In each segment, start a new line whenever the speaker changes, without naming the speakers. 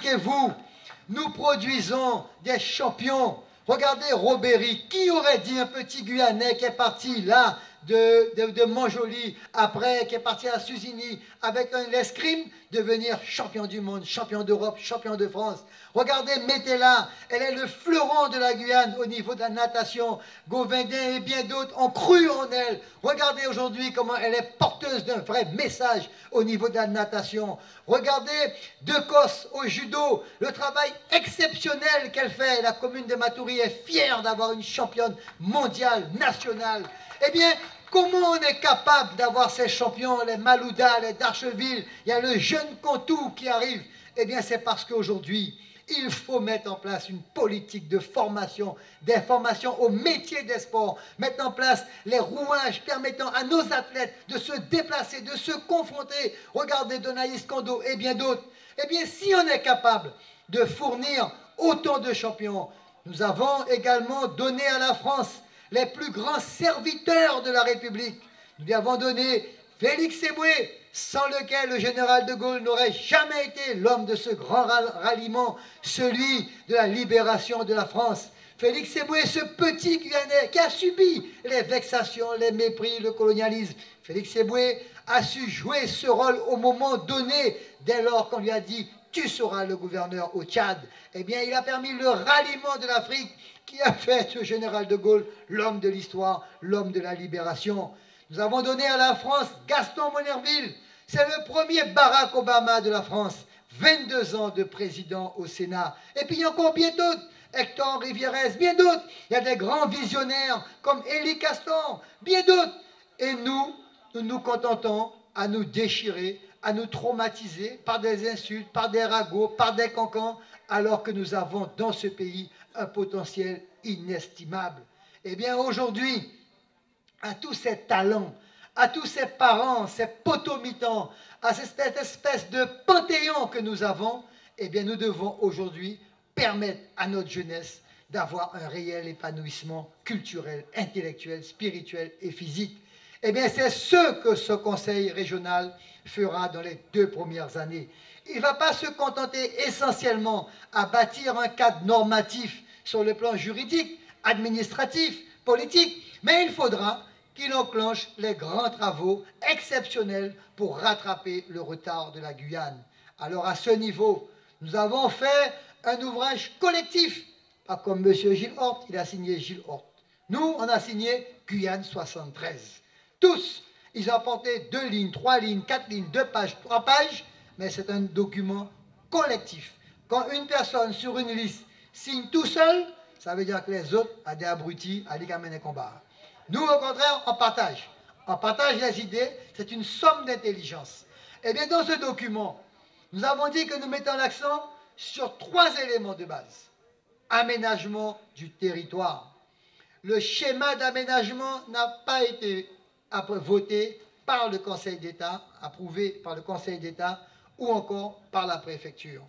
expliquez-vous, nous produisons des champions. Regardez Robéry, qui aurait dit un petit Guyanais qui est parti là de Montjoly, après qui est parti à Suzini avec l'escrime, devenir champion du monde, champion d'Europe, champion de France. Regardez Métella, elle est le fleuron de la Guyane au niveau de la natation. Gauvindin et bien d'autres ont cru en elle. Regardez aujourd'hui comment elle est porteuse d'un vrai message au niveau de la natation. Regardez Decos au judo, le travail exceptionnel qu'elle fait. La commune de Matoury est fière d'avoir une championne mondiale, nationale. Eh bien, comment on est capable d'avoir ces champions, les Malouda, les Darcheville, il y a le jeune Contou qui arrive. Eh bien, c'est parce qu'aujourd'hui, il faut mettre en place une politique de formation, des formations au métier des sports, mettre en place les rouages permettant à nos athlètes de se déplacer, de se confronter. Regardez Donaïs Kondo et bien d'autres. Eh bien, si on est capable de fournir autant de champions, nous avons également donné à la France les plus grands serviteurs de la République. Nous lui avons donné Félix Eboué, sans lequel le général de Gaulle n'aurait jamais été l'homme de ce grand ralliement, celui de la libération de la France. Félix Eboué, ce petit Guyanais qui a subi les vexations, les mépris, le colonialisme. Félix Eboué a su jouer ce rôle au moment donné, dès lors qu'on lui a dit « tu seras le gouverneur au Tchad ». Eh bien, il a permis le ralliement de l'Afrique qui a fait ce général de Gaulle l'homme de l'histoire, l'homme de la libération. Nous avons donné à la France Gaston Monnerville. C'est le premier Barack Obama de la France. 22 ans de président au Sénat. Et puis il y a encore bien d'autres. Hector Rivieres, bien d'autres. Il y a des grands visionnaires comme Élie Castor, bien d'autres. Et nous nous contentons à nous déchirer, à nous traumatiser par des insultes, par des ragots, par des cancans, alors que nous avons dans ce pays un potentiel inestimable. Eh bien aujourd'hui, à tous ces talents, à tous ces parents, ces potomitans, à cette espèce de panthéon que nous avons, eh bien nous devons aujourd'hui permettre à notre jeunesse d'avoir un réel épanouissement culturel, intellectuel, spirituel et physique. Eh bien c'est ce que ce conseil régional fera dans les 2 premières années. Il ne va pas se contenter essentiellement à bâtir un cadre normatif sur le plan juridique, administratif, politique, mais il faudra qu'il enclenche les grands travaux exceptionnels pour rattraper le retard de la Guyane. Alors à ce niveau, nous avons fait un ouvrage collectif, pas comme M. Gilles Horte, il a signé Gilles Horte. Nous, on a signé Guyane 73. Tous, ils ont apporté 2 lignes, 3 lignes, 4 lignes, 2 pages, 3 pages, mais c'est un document collectif. Quand une personne sur une liste signe tout seul, ça veut dire que les autres, à des abrutis, à des gamins de combat. Nous, au contraire, on partage. On partage les idées, c'est une somme d'intelligence. Eh bien, dans ce document, nous avons dit que nous mettons l'accent sur 3 éléments de base. Aménagement du territoire. Le schéma d'aménagement n'a pas été voté par le Conseil d'État, approuvé par le Conseil d'État ou encore par la préfecture.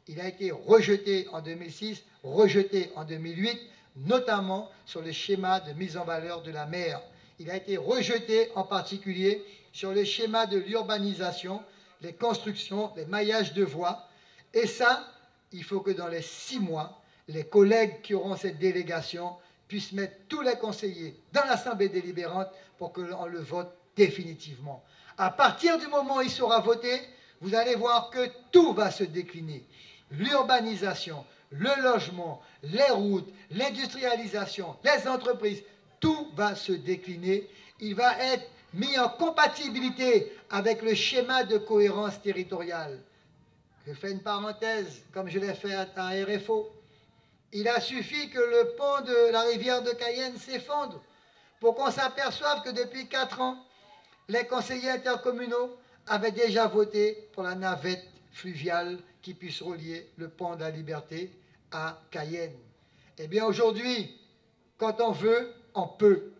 Il a été rejeté en 2006, rejeté en 2008, notamment sur le schéma de mise en valeur de la mer. Il a été rejeté en particulier sur le schéma de l'urbanisation, les constructions, les maillages de voies. Et ça, il faut que dans les 6 mois, les collègues qui auront cette délégation puissent mettre tous les conseillers dans l'Assemblée délibérante pour que l'on le vote définitivement. À partir du moment où il sera voté, vous allez voir que tout va se décliner. L'urbanisation, le logement, les routes, l'industrialisation, les entreprises, tout va se décliner. Il va être mis en compatibilité avec le schéma de cohérence territoriale. Je fais une parenthèse, comme je l'ai fait à RFO. Il a suffi que le pont de la rivière de Cayenne s'effondre pour qu'on s'aperçoive que depuis 4 ans, les conseillers intercommunaux avaient déjà voté pour la navette fluviale qui puisse relier le pont de la Liberté à Cayenne. Eh bien aujourd'hui, quand on veut, on peut.